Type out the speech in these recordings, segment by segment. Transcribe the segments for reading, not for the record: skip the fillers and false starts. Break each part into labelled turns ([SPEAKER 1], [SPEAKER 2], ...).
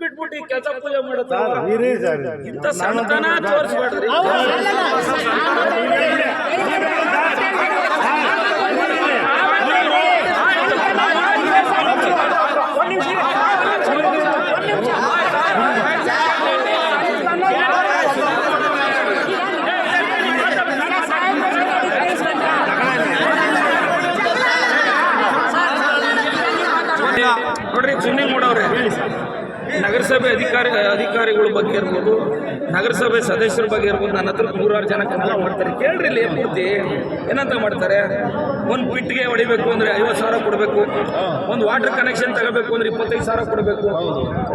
[SPEAKER 1] ಬಿಟ್ಬಿಟ್ಟು ಕೆಲಸ ಪೂಜೆ ಮಾಡುತ್ತಾರೆ ಇಂಥ ಸಣ್ಣತನ ತೋರಿಸ್ಬೇಡ್ರಿ. ನೋಡ್ರಿ, ಸುನಿಲ್ ಮೂಡವ್ರೆ, ನಗರಸಭೆ ಅಧಿಕಾರಿಗಳ ಬಗ್ಗೆ ಇರ್ಬೋದು, ನಗರಸಭೆ ಸದಸ್ಯರ ಬಗ್ಗೆ ಇರ್ಬೋದು, ನನ್ನ ಹತ್ರ 100 ಜನ ಕನ್ನಡ ಮಾಡ್ತಾರೆ. ಕೇಳ್ರಿ, ಇಲ್ಲಿ ಪೂರ್ತಿ ಏನಂತ ಮಾಡ್ತಾರೆ. ಒಂದು ಪಿಟ್ಟಿಗೆ ಹೊಡಿಬೇಕು ಅಂದರೆ 50,000 ಕೊಡಬೇಕು, ಒಂದು ವಾಟರ್ ಕನೆಕ್ಷನ್ ತಗೋಬೇಕು ಅಂದರೆ 25,000 ಕೊಡಬೇಕು,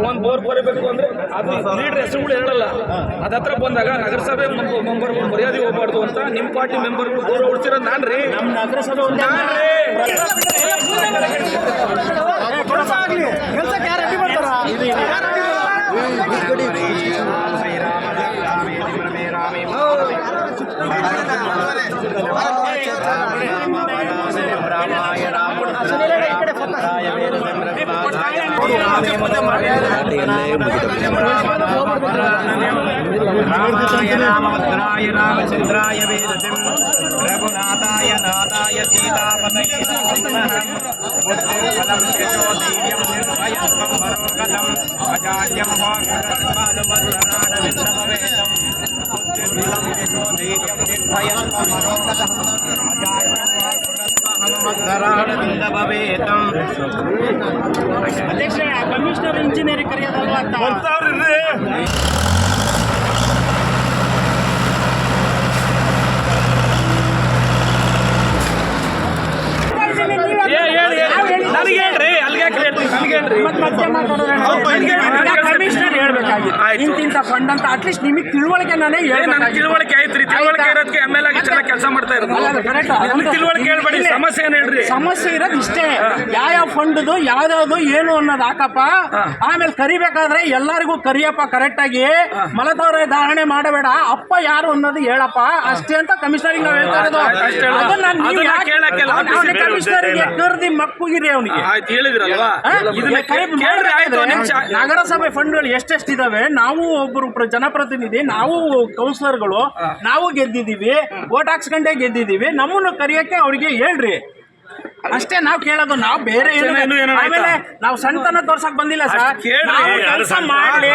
[SPEAKER 1] ಒಂದು ಬೋರ್ ಬರಬೇಕು ಅಂದರೆ ಅದು ಲೀಡರ್ ಹೆಸರುಗಳು ಹೇಳಲ್ಲ. ಅದ ಹತ್ರ ಬಂದಾಗ ನಗರಸಭೆ ಮೆಂಬರ್ಗಳು ಮರ್ಯಾದೆ ಹೋಗ್ಬಾರ್ದು ಅಂತ ನಿಮ್ಮ ಪಾರ್ಟಿ ಮೆಂಬರ್ಗಳು ಬೋರ್ ಹೊಡ್ತಿರೋದು ನಾನು ರೀ. ನಮ್ಮ ನಗರಸಭೆ ರಾಮಭದ್ರಾಯ ರಾಮಚಂದ್ರಾಯ ವೇದತಿಂ ರಘುನಾಥಾಯ ನಾಥಾಯ ಸೀತಾಪತಯೇ ಬುದ್ಧಿಫಲಂ ಯಶೋಧೈರ್ಯಂ ನಿರ್ಭಯಂ ಮರೋಗತಂ ಅಜಾಡ್ಯಂ ವಾಗ್ಭದ್ರನಾಡವಿಂದ್ರಭವೇತಂ ಬುದ್ಧಿಫಲಂ ಯಶೋಧೈರ್ಯಂ ನಿರ್ಭಯಂ ಮರೋಗತಂ ಅಜಾಡ್ಯಂ ಅಧ್ಯಕ್ಷ ಕಮಿಷನರ್ ಇಂಜಿನಿಯರಿಂಗ್ ಕರೆಯೋದಲ್ವಾ ಅಂತ ಕಮಿಷನರ್ ಹೇಳ್ಬೇಕಾಗಿತ್ತು ಇಂತಿಂತ ಫಂಡ್ ಅಂತ. ಅಟ್ಲೀಸ್ಟ್ ನಿಮಗೆ ತಿಳುವಳಿಕೆ ನಾನೇ ತಿಳುವಳಿಕೆ ಐತ್ರಿ. ತಿಳುವಳಿಕೆ ಇರೋದಕ್ಕೆ ML ಆಗಿ ಚೆನ್ನಾಗಿ ಕೆಲಸ ಮಾಡ್ತಾ ಇರೋದು. ತಿಳುವಳಿಕೆ ಹೇಳ್ಬೇಡಿ, ಸಮಸ್ಯೆ ಏನ್ ಹೇಳ್ರಿ. ಸಮಸ್ಯೆ ಇರೋದು ಇಷ್ಟೇ, ಯಾವ ಫಂಡ್ದು ಯಾವ್ದಾವ್ದು ಏನು ಅನ್ನೋದು ಹಾಕಪ್ಪ. ಆಮೇಲೆ ಕರಿಬೇಕಾದ್ರೆ ಎಲ್ಲರಿಗೂ ಕರಿಯಪ್ಪ ಕರೆಕ್ಟ್ ಆಗಿ. ಮಲತವರ ಧಾರಣೆ ಮಾಡಬೇಡ, ಅಪ್ಪ ಯಾರು ಅನ್ನೋದು ಹೇಳಪ್ಪ ಅಷ್ಟೇ ಅಂತ ಕಮಿಷನರಿಗೆ ನಾವು ಹೇಳ್ತಾ ಇರೋದು. ಕಮಿಷನರಿಗೆ ಕರ್ದಿ ಮಕ್ಕುಗಿರಿ ಅವನಿಗೆ ಹೇಳಿದ್ರಲ್ವಾ. ನಗರಸಭೆ ಫಂಡ್ಗಳು ಎಷ್ಟೆಷ್ಟಿದಾವೆ. ನಾವು ಒಬ್ಬರು ಜನಪ್ರತಿನಿಧಿ, ನಾವು ಕೌನ್ಸಿಲರ್ಗಳು, ನಾವು ಗೆದ್ದಿದ್ದೀವಿ, ವೋಟ್ ಹಾಕ್ಸ್ಕೊಂಡೇ ಗೆದ್ದಿದ್ದೀವಿ. ನಮ್ಮನ್ನು ಕರೆಯಕ್ಕೆ ಅವ್ರಿಗೆ ಹೇಳ್ರಿ ಅಷ್ಟೇ ನಾವು ಕೇಳೋದು. ನಾವು ಬೇರೆ ಆಮೇಲೆ ನಾವು ಸಣ್ಣತನ ತೋರ್ಸಕ್ ಬಂದಿಲ್ಲ ಸರ್. ಕೆಲಸ ಮಾಡಿ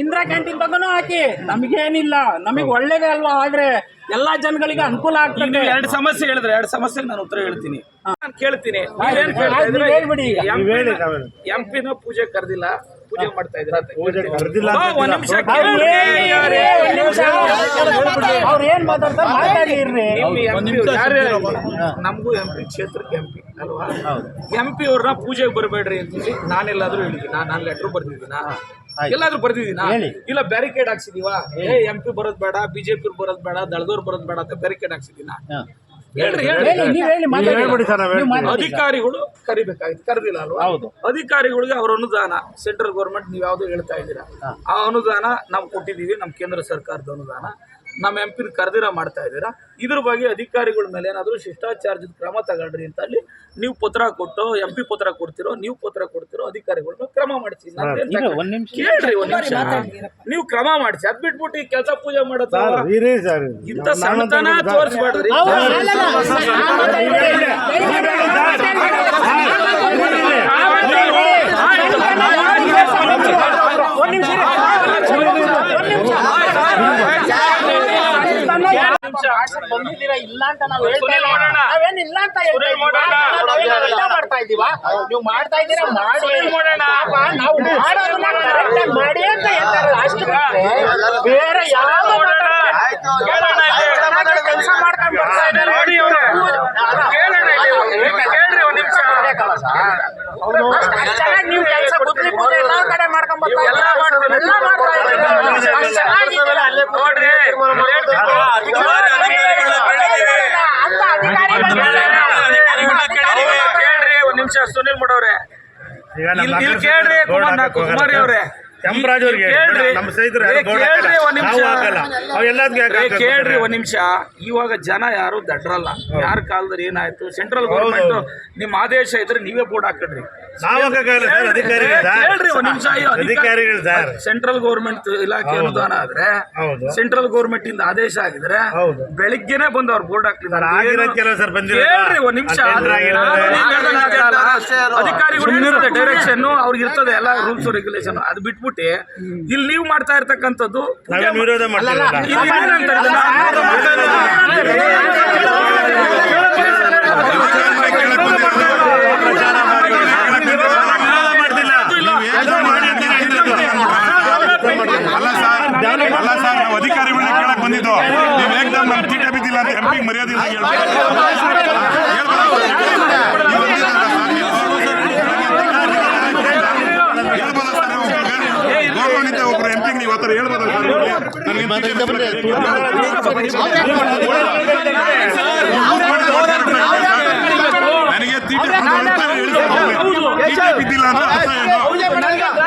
[SPEAKER 1] ಇಂದಿರಾ ಕ್ಯಾಂಟೀನ್ ತಗೊಂಡು ಹಾಕಿ, ನಮಗೇನಿಲ್ಲ, ನಮಗೆ ಒಳ್ಳೇದೇ ಅಲ್ವಾ. ಆದ್ರೆ ಎಲ್ಲಾ ಜನಗಳಿಗೆ ಅನುಕೂಲ ಆಗ್ತದೆ. 2 ಸಮಸ್ಯೆ ಹೇಳಿದ್ರೆ 2 ಸಮಸ್ಯೆ ನಾನು ಉತ್ತರ ಹೇಳ್ತೀನಿ. ನಾನು ಕೇಳ್ತೀನಿ, ಹೇಳ್ಬಿಡಿ. MP ಪೂಜೆ ಕರೆದಿಲ್ಲ, ಪೂಜೆ ಮಾಡ್ತಾ ಇದ್ದೀರಾ? ಒಂದ್ ನಿಮಿಷ ಅವ್ರು ಏನ್ ಮಾತಾಡ್ತಾರೆ. ನಮಗೂ MP ಕ್ಷೇತ್ರಕ್ಕೆ MP ಅಲ್ವಾ. MP ಅವ್ರನ್ನ ಪೂಜೆಗೆ ಬರಬೇಡ್ರಿ ಅಂತ ನಾನೆಲ್ಲಾದ್ರೂ ಹೇಳಿದ್ದೀನಿ? ನಾನು ಲೆಟರ್ ಬರ್ದಿದ್ದೀನ? ಎಲ್ಲಾದ್ರೂ ಬರ್ದಿದ್ದೀನ? ಇಲ್ಲ ಬ್ಯಾರಿಕೇಡ್ ಹಾಕ್ಸಿದೀವಾ? MP ಬರೋದ್ ಬೇಡ, BJP ಬರೋದ್ ಬೇಡ, ದಳದವ್ರು ಬರೋದ್ ಬೇಡ ಅಂತ ಬ್ಯಾರಿಕೇಡ್ ಹಾಕ್ಸಿದ್ದೀನ? ಅಧಿಕಾರಿಗಳು ಕರಿಬೇಕಾಗಿತ್ತು, ಕರೆದಿಲ್ಲ ಅಲ್ವಾ? ಅಧಿಕಾರಿಗಳಿಗೆ ಅವ್ರ ಅನುದಾನ ಸೆಂಟ್ರಲ್ ಗೌರ್ಮೆಂಟ್ ನೀವು ಯಾವ್ದು ಹೇಳ್ತಾ ಇದ್ದೀರಾ, ಆ ಅನುದಾನ ನಾವು ಕೊಟ್ಟಿದ್ದೀವಿ. ನಮ್ಮ ಕೇಂದ್ರ ಸರ್ಕಾರದ ಅನುದಾನ ನಮ್ಮ MP ಕರೆದಿರ ಮಾಡ್ತಾ ಇದ್ದೀರಾ. ಇದ್ರ ಬಗ್ಗೆ ಅಧಿಕಾರಿಗಳ ಮೇಲೆ ಏನಾದರೂ ಶಿಷ್ಟಾಚಾರದ ಕ್ರಮ ತಗೊಳ್ರಿ ಅಂತ ಅಲ್ಲಿ ನೀವು ಪತ್ರ ಕೊಟ್ಟು MP ಪತ್ರ ಕೊಡ್ತಿರೋ, ನೀವು ಪತ್ರ ಕೊಡ್ತಿರೋ, ಅಧಿಕಾರಿಗಳನ್ನ ಕ್ರಮ ಮಾಡಿಸಿ. ಕೇಳ್ರಿ, ಒಂದ್ ನಿಮಿಷ, ನೀವು ಕ್ರಮ ಮಾಡಿಸಿ. ಅದ್ ಬಿಟ್ಬಿಟ್ಟು ಈ ಕೆಲಸ ಪೂಜೆ ಮಾಡತ್ತ ಇಂಥ ಸಣ್ಣತನ ತೋರಿಸ್ಬೇಡ್ರಿ. ಬಂದಿದ್ದೀರಾ ಇಲ್ಲ ಅಂತ ನಾವು ನಾವೇನಿಲ್ಲ ಅಂತ ಮಾಡ್ತಾ ಇದ್ದೀವ. ನೀವು ಮಾಡ್ತಾ ಇದ್ದೀರಾ ಮಾಡಿ, ನಾವು ಮಾಡಿ ಅಂತ ಹೇಳ್ತಾರೆ ಅಷ್ಟು. ಬೇರೆ ಯಾವ ಕೆಲಸ ಮಾಡ್ಕೊಂಡು ಬರ್ತಾ ಇದ್ದಾರೆ. ಚೆನ್ನಾಗಿ ನೀವು ಕೆಲಸ ಬುದ್ಧಿ ಎಲ್ಲ ಕಡೆ ಮಾಡ್ಕೊಂಡ್ ಬರ್ತಾ ಇದ್ದೀರಾ. ಕೇಳ್ರಿ ಒಂದ್ ನಿಮಿಷ ಸುನಿಲ್ ಮೂಡವ್ರೆ, ಇಲ್ಲಿ ಕೇಳ್ರಿ ಕುಮಾರಿ ಅವ್ರೆ,
[SPEAKER 2] ಕೆಂಪರಾಜ್ ಅವ್ರಿಗೆ ನಮ್ಮ ಸ್ನೇಹಿತರು
[SPEAKER 1] ಕೇಳ್ರಿ ಒಂದ್ ನಿಮಿಷ. ಇವಾಗ ಜನ ಯಾರು ದಡ್ರಲ್ಲ. ಯಾರ ಕಾಲದಲ್ಲಿ ಏನಾಯ್ತು, ಸೆಂಟ್ರಲ್ ಗೌರ್ಮೆಂಟ್ ನಿಮ್ಮ ಆದೇಶ ಇದ್ರೆ ನೀವೇ ಬೋರ್ಡ್ ಹಾಕಡ್ರಿ. ಕೇಳ್ರಿ ಒಂದ್ ನಿಮಿಷ. ಸೆಂಟ್ರಲ್ ಗೌರ್ಮೆಂಟ್ ಇಲಾಖೆ ಅನುದಾನ ಆದ್ರೆ, ಸೆಂಟ್ರಲ್ ಗೌರ್ಮೆಂಟ್ ಇಂದ ಆದೇಶ ಆಗಿದ್ರೆ ಬೆಳಿಗ್ಗೆನೆ ಬಂದು ಅವ್ರು ಬೋರ್ಡ್ ಹಾಕ್ತಿದ್ದಾರೆ. ಹೇಳ್ರಿ ಒಂದ್ ನಿಮಿಷ. ಅಧಿಕಾರಿಗಳು ಡೈರೆಕ್ಷನ್ ಅವ್ರಿಗೆ ಇರ್ತದೆ, ಎಲ್ಲ ರೂಲ್ಸ್ ರೆಗ್ಯುಲೇಷನ್. ಅದು ಬಿಟ್ಬಿಟ್ಟು ಇಲ್ಲಿ ನೀವು ಮಾಡ್ತಾ ಇರ್ತಕ್ಕಂಥದ್ದು
[SPEAKER 2] ವಿರೋಧ
[SPEAKER 3] ಅಲ್ಲ ಸರ್, ನಾವು ಅಧಿಕಾರಿಗಳನ್ನ ಕೇಳಕ್ ಬಂದಿದ್ದು. ನೀವು ಏಕದಮ್ ನಮ್ಮ ತೀಟ ಬಿದ್ದಿಲ್ಲ ಅಂತ ಎಂಪಿ ಮರ್ಯಾದೆ ಗೌರವಾನ್ವಿತ ಒಬ್ರು ಎಂಪಿಗೆ ನೀವು ಆತರ ಹೇಳ್ಬೋದ ಸರ್? ನನಗೆ ತೀಟ ಬಿದ್ದಿಲ್ಲ ಅಂತ ಅರ್ಥ ಏನು?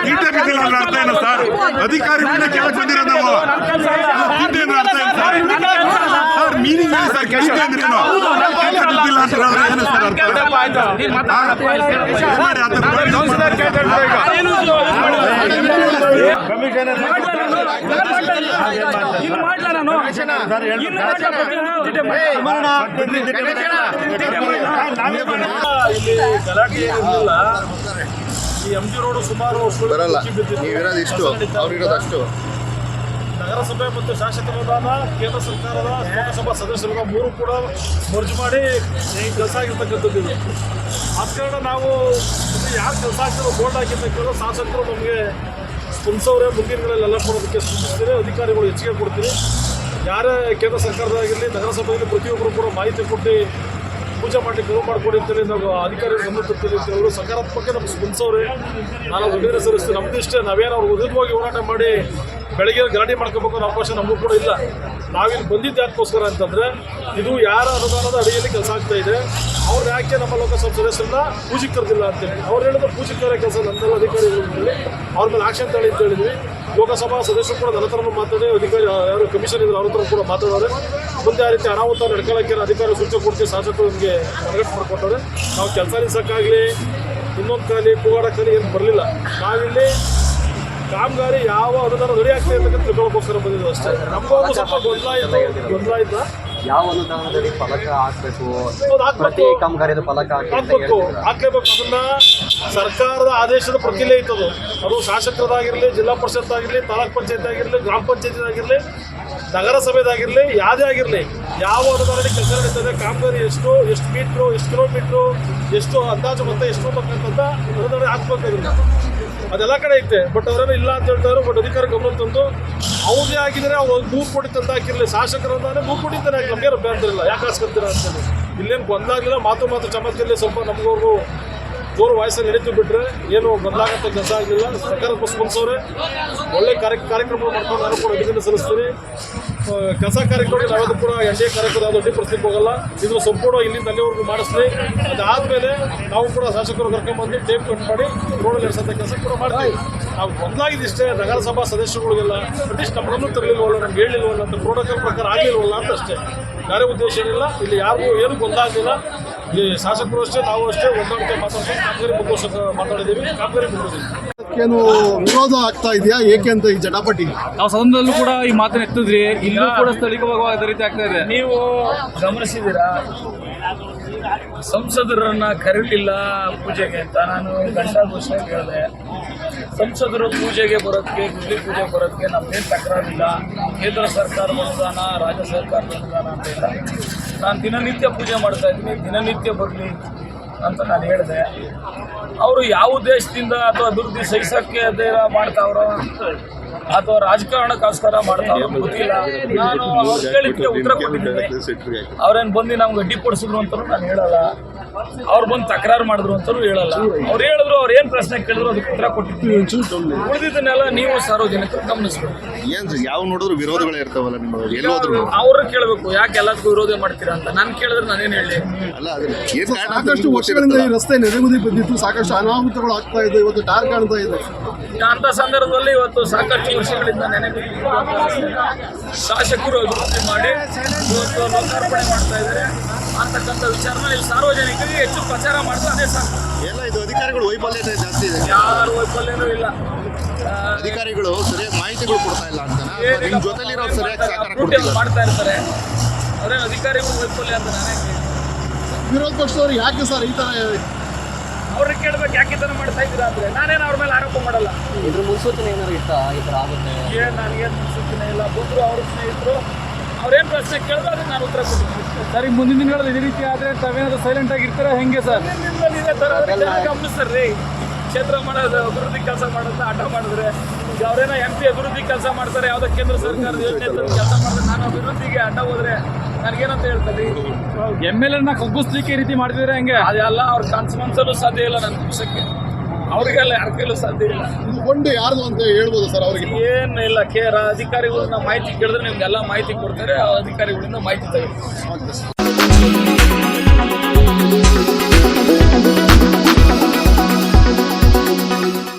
[SPEAKER 3] ತೀಟ ಬಿದ್ದಿಲ್ಲ ಅಂದ್ರೆ ಅರ್ಥ ಏನು ಸರ್? ಅಧಿಕಾರಿಗಳನ್ನ ಕೇಳಕ್ ಬಂದಿರೋದು ನಾವು. ತೀಟ ಅಂದ್ರೆ ಅರ್ಥ ಏನು ಸರ್? ಸರ್ ಮೀನಿಂಗ್ ಏನು ಸರ್? ತೀಟ ಅಂದ್ರೇನು? ತೀಟ ಬಿದ್ದಿಲ್ಲ ಅಂತ ಹೇಳಿದ್ರೆ ಏನು ಸರ್ ಅರ್ಥ?
[SPEAKER 2] ಇಲ್ಲಿ ಗಲಾಟೆ ಏನಿಲ್ಲ. ಈ MG ರೋಡ್ ಸುಮಾರು
[SPEAKER 4] ಬರಲ್ಲ, ನೀವಿರೋದು ಇಷ್ಟು, ಅವ್ರಿರೋದು ಅಷ್ಟು.
[SPEAKER 2] ನಗರಸಭೆ ಮತ್ತು ಶಾಸಕರ ಅನುದಾನ, ಕೇಂದ್ರ ಸರ್ಕಾರದ ಲೋಕಸಭಾ ಸದಸ್ಯರ ಮೂರು ಕೂಡ ಮರ್ಜ್ ಮಾಡಿ ಕೆಲಸ ಆಗಿರ್ತಕ್ಕಂಥದ್ದು ಇದು. ಆದ ಕಾರಣ ನಾವು ಯಾರು ಕೆಲಸ ಆಗ್ತಾರೋ ಬೋರ್ಡ್ ಹಾಕಿರ್ತಕ್ಕಂಥ ಶಾಸಕರು ನಮಗೆ ಸ್ಪಂದಿಸೋರೆ ಮುಂದಿನ ದಿನಗಳೆಲ್ಲ ಕೊಡೋದಕ್ಕೆ ಸೂಚಿಸ್ತೀರಿ. ಅಧಿಕಾರಿಗಳು ಹೆಚ್ಚಿಗೆ ಕೊಡ್ತೀರಿ. ಯಾರೇ ಕೇಂದ್ರ ಸರ್ಕಾರದಾಗಿರಲಿ ನಗರಸಭೆಯಲ್ಲಿ ಪ್ರತಿಯೊಬ್ಬರು ಕೂಡ ಮಾಹಿತಿ ಕೊಟ್ಟು ಪೂಜೆ ಮಾಡಲಿಕ್ಕೆ ಅನುವು ಮಾಡಿಕೊಡಿ ಅಂತೇಳಿ ನಾವು ಅಧಿಕಾರಿಗಳು ಗಮನ ತರ್ತೀವಿ ಅಂತ ಹೇಳೋದು ಸಕಾರಾತ್ಮಕ ನಮ್ಗೆ ಸ್ಪಂದಿಸೋರೆ. ನಾವು ಗಂಭೀರ ಸಲ್ಲಿಸ್ತೀವಿ. ನಮ್ದು ಇಷ್ಟೇ, ನಾವೇನು ಅವ್ರು ಉಚಿತವಾಗಿ ಹೋರಾಟ ಮಾಡಿ ಬೆಳಗ್ಗೆ ಗಲಾಟೆ ಮಾಡ್ಕೋಬೇಕು ಅನ್ನೋ ಅವಕಾಶ ನಮಗೂ ಕೂಡ ಇಲ್ಲ. ನಾವಿಲ್ಲಿ ಬಂದಿದ್ದು ಯಾಕೋಸ್ಕರ ಅಂತಂದರೆ, ಇದು ಯಾರ ಅನುದಾನದ ಅಡಿಯಲ್ಲಿ ಕೆಲಸ ಆಗ್ತಾ ಇದೆ, ಅವ್ರು ಯಾಕೆ ನಮ್ಮ ಲೋಕಸಭಾ ಸದಸ್ಯರನ್ನ ಪೂಜೆ ಕರೆದಿಲ್ಲ ಅಂತೇಳಿ ಅವ್ರು ಹೇಳಿದ್ರು. ಪೂಜೆ ಕರೆ ಕೆಲಸ ನನ್ನೆಲ್ಲ ಅಧಿಕಾರಿಗಳು ಹೇಳಿ ಅವ್ರ ಮೇಲೆ ಆಕ್ಷನ್ ತಗೊಳ್ಳಿ ಅಂತ ಹೇಳಿದ್ವಿ. ಲೋಕಸಭಾ ಸದಸ್ಯರು ಕೂಡ ನನ್ನ ಹತ್ರ ಮಾತಾಡಿ, ಅಧಿಕಾರಿ ಯಾರು ಕಮಿಷನ್ ಇದ್ರು ಅವ್ರ ಹತ್ರ ಕೂಡ ಮಾತಾಡೋರೆ. ಮುಂದೆ ಆ ರೀತಿ ಅನಾಹುತ ನಡ್ಕೊಳ್ಳೋಕ್ಕೆ ಅಧಿಕಾರಿ ಸೂಚನೆ ಕೊಡ್ತೀವಿ. ಶಾಸಕರು ನಮಗೆ ಮನಗಟ್ಟು ಮಾಡಿಕೊಟ್ಟವ್ರೆ. ನಾವು ಕೆಲಸ ನಿಲ್ಸೋಕ್ಕಾಗಲಿ ಇನ್ನೊಂದು ಕಾಲಿ ಕೂಗಾಡೋಕ್ಕಾಗಲಿ ಏನು ಬರಲಿಲ್ಲ. ನಾವಿಲ್ಲಿ ಕಾಮಗಾರಿ ಯಾವ ಅನುದಾನ ರೆಡಿ ಆಗ್ತದೆ ಅಂತ ತಿಳ್ಕೊಳ್ಳೋಕ್ಕೋಸ್ಕರ ಬಂದಿದ್ದು ಅಷ್ಟೇ. ನಮಗೂ ಸ್ವಲ್ಪ ಗೊಂದಲ ಆಯ್ತಾ
[SPEAKER 5] ಯಾವ ಅನುದಾನದಲ್ಲಿ ಫಲಕ ಹಾಕಬೇಕು, ಪ್ರತಿ ಕಾಮಗಾರಿದ ಫಲಕ
[SPEAKER 2] ಹಾಕ್ಲೇಬೇಕು. ಅದನ್ನ ಸರ್ಕಾರದ ಆದೇಶದ ಪ್ರತಿಲೇ ಇತ್ತದು. ಅದು ಶಾಸಕರದಾಗಿರಲಿ, ಜಿಲ್ಲಾ ಪರಿಷತ್ ಆಗಿರಲಿ, ತಾಲೂಕ್ ಪಂಚಾಯತ್ ಆಗಿರಲಿ, ಗ್ರಾಮ ಪಂಚಾಯತ್ ಆಗಿರಲಿ, ನಗರಸಭೆದಾಗಿರಲಿ, ಯಾವುದೇ ಆಗಿರಲಿ, ಯಾವ ಅನುದಾನದಲ್ಲಿ ಕೆಲಸ ನಡೀತದೆ, ಕಾಮಗಾರಿ ಎಷ್ಟು ಮೀಟ್ರು, ಎಷ್ಟು ಕಿಲೋಮೀಟ್ರು, ಎಷ್ಟು ಅಂದಾಜು ಮತ್ತೆ ಎಷ್ಟು ಅಂತಕ್ಕಂಥ ಅನುದಾನ ಹಾಕ್ಬೇಕು. ಅದೆಲ್ಲ ಕಡೆ ಐತೆ. ಬಟ್ ಅವರೇನೋ ಇಲ್ಲ ಅಂತ ಹೇಳ್ತಾರೆ. ಬಟ್ ಅಧಿಕಾರಿ ಗಮನ ತಂದು ಅವ್ರದೇ ಆಗಿದ್ರೆ ಅವ್ರು 100 ಕೋಟಿ ತಂದು ಹಾಕಿರಲಿ. ಶಾಸಕರದಾನೆ 100 ಕೋಟಿ ತಾನೆ ಹಾಕಿ ನಮಗೆ ಬೇಡ್ತಿರಲ್ಲ, ಯಾಕೆ ಹಾಸ್ಕೊತೀರ ಅಂತೇಳಿ. ಇಲ್ಲೇನು ಗೊಂದಲಾಗಲಿಲ್ಲ. ಮಾತು ಚಮತ್ಕಲ್ಲಿ ಸ್ವಲ್ಪ ನಮಗವ್ರು ಜೋರು ವಾಯ್ಸಲ್ಲಿ ನಡೀತೀವಿ ಬಿಟ್ಟರೆ ಏನು ಬದಲಾಗಂತ ಕೆಲಸ ಆಗಲಿಲ್ಲ. ಸರ್ಕಾರದ ಸ್ಪಂದಿಸೋರೆ ಒಳ್ಳೆ ಕಾರ್ಯಕ್ರಮ ಮಾಡ್ಕೊಂಡು ನಾನು ಕೂಡ ಅಭಿನಂದನೆ ಸಲ್ಲಿಸ್ತೀನಿ. ಕೆಲಸ ಕಾರ್ಯಕ್ರಮ ನಾವ್ದು ಕೂಡ NDA ಕಾರ್ಯಕ್ರಮ ಯಾವುದು ಅಡ್ಡಿ ಪರಿಸ್ಥಿತಿಗೆ ಹೋಗಲ್ಲ. ಇದನ್ನು ಸಂಪೂರ್ಣ ಇಲ್ಲಿಂದ ಅಲ್ಲಿವರೆಗೂ ಮಾಡಿಸ್ತೀವಿ. ಅದಾದಮೇಲೆ ನಾವು ಕೂಡ ಶಾಸಕರು ಕರ್ಕೊಂಡ್ಬಂದು ಟೇಪ್ ಕಟ್ ಮಾಡಿ ರೋಡಲ್ಲಿ ನಡೆಸೋಂಥ ಕೆಲಸ ಕೂಡ ಮಾಡ್ತೀವಿ. ನಾವು ಬದಲಾಗಿದ್ದಿಷ್ಟೇ ನಗರಸಭಾ ಸದಸ್ಯರುಗಳಿಗೆಲ್ಲ ಅಟ್ಲೀಸ್ಟ್ ನಮ್ಮನ್ನು ತರಲಿಲ್ವಲ್ಲ, ನಮ್ಗೆ ಹೇಳಿಲ್ವಲ್ಲ ಅಂತ ಪ್ರೋಟೋಕಾಲ್ ಪ್ರಕಾರ ಆಗಲಿಲ್ವಲ್ಲ ಅಂತ ಅಷ್ಟೇ. ಬೇರೆ ಉದ್ದೇಶ ಏನಿಲ್ಲ. ಇಲ್ಲಿ ಯಾರಿಗೂ ಏನು ಗೊಂದಲಾಗಲಿಲ್ಲ. ಈ ಶಾಸಕರು ಅಷ್ಟೇ, ನಾವು ಅಷ್ಟೇ ಹೊಂದಾಣಿಕೆ ಮಾತಾಡ್ತೀವಿ. ಕಾಮಗಾರಿ ಮುಗಿಸೋಕೆ ಮಾತಾಡಿದ್ದೀವಿ. ಕಾಮಗಾರಿ ಮುಗಿದಿದ್ದೀವಿ.
[SPEAKER 4] ಏನು ವಿರೋಧ ಆಗ್ತಾ ಇದೆಯಾ, ಏಕೆ ಅಂತ ಈ ಜಟಾಪಟಿ?
[SPEAKER 6] ನಾವು ಸದನದಲ್ಲೂ ಕೂಡ ಈ ಮಾತನ್ನ ಎತ್ತಿದ್ರಿ. ಇಲ್ಲೂ ಕೂಡ ಸ್ಥಳೀಯವಾಗಿ ಅದೇ ರೀತಿ ಆಗ್ತಾ ಇದೆ.
[SPEAKER 1] ನೀವು ಗಮನಿಸಿದ್ದೀರಾ, ಸಂಸದರನ್ನ ಕರೀಲಿಲ್ಲ ಪೂಜೆಗೆ ಅಂತ ನಾನು ಘಂಟಾಘೋಷವಾಗಿ ಹೇಳಿದೆ. ಸಂಸದರು ಪೂಜೆಗೆ ಬರೋದಕ್ಕೆ, ಗುದ್ಲಿ ಪೂಜೆಗೆ ಬರೋದಕ್ಕೆ ನಮಗೇನು ತಕರಾರಿಲ್ಲ. ಕೇಂದ್ರ ಸರ್ಕಾರದ ಅನುದಾನ, ರಾಜ್ಯ ಸರ್ಕಾರದ ಅನುದಾನ ಅಂತ ಇಲ್ಲ. ನಾನು ದಿನನಿತ್ಯ ಪೂಜೆ ಮಾಡ್ತಾ ಇದ್ದೀನಿ, ದಿನನಿತ್ಯ ಬರಲಿ ಅಂತ ನಾನು ಹೇಳಿದೆ. ಅವರು ಯಾವ ಉದ್ದೇಶದಿಂದ ಅಥವಾ ಅಭಿವೃದ್ಧಿ ಸಹಿಸೋಕ್ಕೆ ಅದೇ ಮಾಡ್ತಾವ್ರೋ ಅಥವಾ ರಾಜಕಾರಣಕ್ಕೋಸ್ಕರ ಮಾಡ್ತಾವ್ರೋ ಗೊತ್ತಿಲ್ಲ. ನಾನು ಅವ್ರು ಕೇಳಿದ್ದಕ್ಕೆ ಉತ್ತರ ಕೊಟ್ಟಿದ್ದೀನಿ. ಅವ್ರೇನು ಬಂದು ನಮ್ಗೆ ಅಡ್ಡಿಪಡಿಸಿದ್ರು ಅಂತಲೂ ನಾನು ಹೇಳಲ್ಲ. ಅವ್ರು ಬಂದು ತಕರಾರು ಮಾಡಿದ್ರು ಅಂತಲೂ ಹೇಳಲ್ಲ. ಅವ್ರು ಹೇಳಿದ್ರು, ಅವ್ರು ಏನು ಪ್ರಶ್ನೆ ಕೇಳಿದ್ರು ಅದಕ್ಕೆ ಉತ್ತರ ಕೊಟ್ಟಿದ್ದೀವಿ. ಉಳಿದಿದ್ದನ್ನೆಲ್ಲ ನೀವು ಸಾರ್ವಜನಿಕರು ಗಮನಿಸ್ಬೇಕು.
[SPEAKER 3] ಏನ್ ಯಾವ ನೋಡಿದ್ರು ವಿರೋಧಗಳೇ ಇರ್ತಾವಲ್ಲ ನಿಮ್ಮ ಎಲ್ಲೋದ್ರು
[SPEAKER 1] ಅವ್ರು ಕೇಳಬೇಕು ಯಾಕೆ ಎಲ್ಲದಕ್ಕೂ ವಿರೋಧ ಮಾಡ್ತೀರಾ ಅಂತ. ನಾನು ಕೇಳಿದ್ರೆ ನಾನೇನು ಹೇಳಿ?
[SPEAKER 3] ಅಲ್ಲ ಅದನ್ನ ಏನ್ ಕಾರಣ ಅಂತ
[SPEAKER 4] ಸಾಕಷ್ಟು ವರ್ಷಗಳಿಂದ ಈ ರಸ್ತೆ ನೆನೆಗುದಿ ಬಂದಿತ್ತು, ಸಾಕಷ್ಟು ಅನಾಹುತಗಳು ಆಗ್ತಾ ಇದೆ, ಇವತ್ತು ಟಾರ್ ಕಾಣ್ತಾ ಇದೆ.
[SPEAKER 1] ಅಂತ ಸಂದರ್ಭದಲ್ಲಿ ಇವತ್ತು ಸಾಕಷ್ಟು ವರ್ಷಗಳಿಂದ ಶಾಸಕರು ಅಭಿವೃದ್ಧಿ ಮಾಡಿ ಇವತ್ತು ಲೋಕಾರ್ಪಣೆ ಮಾಡ್ತಾ ಇದ್ದಾರೆ ಅಂತಕ್ಕಂಥ ವಿಚಾರನ ಇಲ್ಲಿ ಸಾರ್ವಜನಿಕರಿಗೆ ಹೆಚ್ಚು ಪ್ರಚಾರ ಮಾಡಿದ್ರೆ ಅದೇ ಸಾಕು.
[SPEAKER 3] ಎಲ್ಲ ಇದು ಅಧಿಕಾರಿಗಳು ವೈಫಲ್ಯತೆ ಜಾಸ್ತಿ ಇದೆ.
[SPEAKER 1] ಯಾರು ವೈಫಲ್ಯನೂ ಇಲ್ಲ.
[SPEAKER 3] ಅಧಿಕಾರಿಗಳು ಸರಿಯಾಗಿ ಮಾಹಿತಿಗಳು ಕೊಡ್ತಾ ಇಲ್ಲ ಅಂತ ನಿಮ್ ಜೊತೆಲಿರೋ ಸರಿಯಾಗಿ ಸಹಕಾರ
[SPEAKER 1] ಡ್ಯೂಟಿ ಮಾಡ್ತಾ ಇರ್ತಾರೆ. ಅವರೇ ಅಧಿಕಾರಿಗಳು ವೈಫಲ್ಯ ಅಂತ ನಾನೇ
[SPEAKER 4] ವಿರೋಧ ಪಕ್ಷದವರು ಯಾಕೆ ಸರ್ ಈ ತರ
[SPEAKER 1] ಅವ್ರಿಗೆ ಕೇಳ್ಬೇಕು ಯಾಕೆ ಈ ಥರ ಮಾಡ್ತಾ ಇದ್ದೀರಾ ಅಂದರೆ ನಾನೇನು ಅವ್ರ ಮೇಲೆ ಆರೋಪ ಮಾಡಲ್ಲ.
[SPEAKER 5] ಇದ್ರ ಮುನ್ಸೂಚನೆ ಏನಾದ್ರು ಇತ್ತಾ ಈ ಥರ ಆಗುತ್ತೆ?
[SPEAKER 1] ನನಗೇನು ಮುನ್ಸೂಚನೆ ಇಲ್ಲ. ಬಂದರು ಅವ್ರ ಸ್ನೇಹಿತರು ಅವ್ರೇನು ಪ್ರಶ್ನೆ ಕೇಳಿದ್ರು ಅದಕ್ಕೆ ನಾನು ಉತ್ತರ ಕೊಡ್ತೀನಿ.
[SPEAKER 6] ಸರ್, ಈಗ ಮುಂದಿನ ದಿನಗಳಲ್ಲಿ ಇದೇ ರೀತಿ ಆದರೆ ತಾವೇನಾದ್ರು ಸೈಲೆಂಟ್ ಆಗಿರ್ತಾರೆ ಹೆಂಗೆ ಸರ್?
[SPEAKER 1] ಇದೇ ಥರ ಗಮನಿಸ್ತಾರ್ರಿ. ಕ್ಷೇತ್ರ ಮಾಡೋದು ಅಭಿವೃದ್ಧಿ ಕೆಲಸ ಮಾಡೋದನ್ನ ಆಟ ಮಾಡಿದ್ರೆ ಈಗ ಅವರೇನೋ MP ಅಭಿವೃದ್ಧಿ ಕೆಲಸ ಮಾಡ್ತಾರೆ, ಯಾವುದೋ ಕೇಂದ್ರ ಸರ್ಕಾರದ ಯೋಜನೆ ಕೆಲಸ ಮಾಡಿದ್ರೆ ನಾನು ಅಭಿವೃದ್ಧಿಗೆ ಅಡ್ಡ ಹೋದ್ರೆ ನನಗೇನಂತ ಹೇಳ್ತಾರೆ?
[SPEAKER 6] MLA ಕುಗ್ಗಿಸ್ಲಿಕ್ಕೆ ಈ ರೀತಿ ಮಾಡ್ತಿದ್ರೆ ಹೆಂಗೆ?
[SPEAKER 1] ಅದೆಲ್ಲ ಅವ್ರ ಕಾನ್ಸ್ಮನ್ಸಲ್ಲೂ ಸಾಧ್ಯ ಇಲ್ಲ ನನ್ನ ಪಕ್ಷಕ್ಕೆ. ಅವ್ರಿಗೆಲ್ಲ ಯಾರ ಕೈಲೂ ಸಾಧ್ಯ ಇಲ್ಲ.
[SPEAKER 4] ಇದು ಕೊಂಡು ಯಾರ್ದು ಅಂತ ಹೇಳ್ಬೋದು ಸರ್ ಅವರಿಗೆ?
[SPEAKER 1] ಏನು ಇಲ್ಲ, ಅಧಿಕಾರಿಗಳನ್ನ ಮಾಹಿತಿ ಕೇಳಿದ್ರೆ ನಿಮ್ಗೆಲ್ಲ ಮಾಹಿತಿ ಕೊಡ್ತಾರೆ. ಆ ಅಧಿಕಾರಿಗಳಿಂದ ಮಾಹಿತಿ ತೆಗೆದು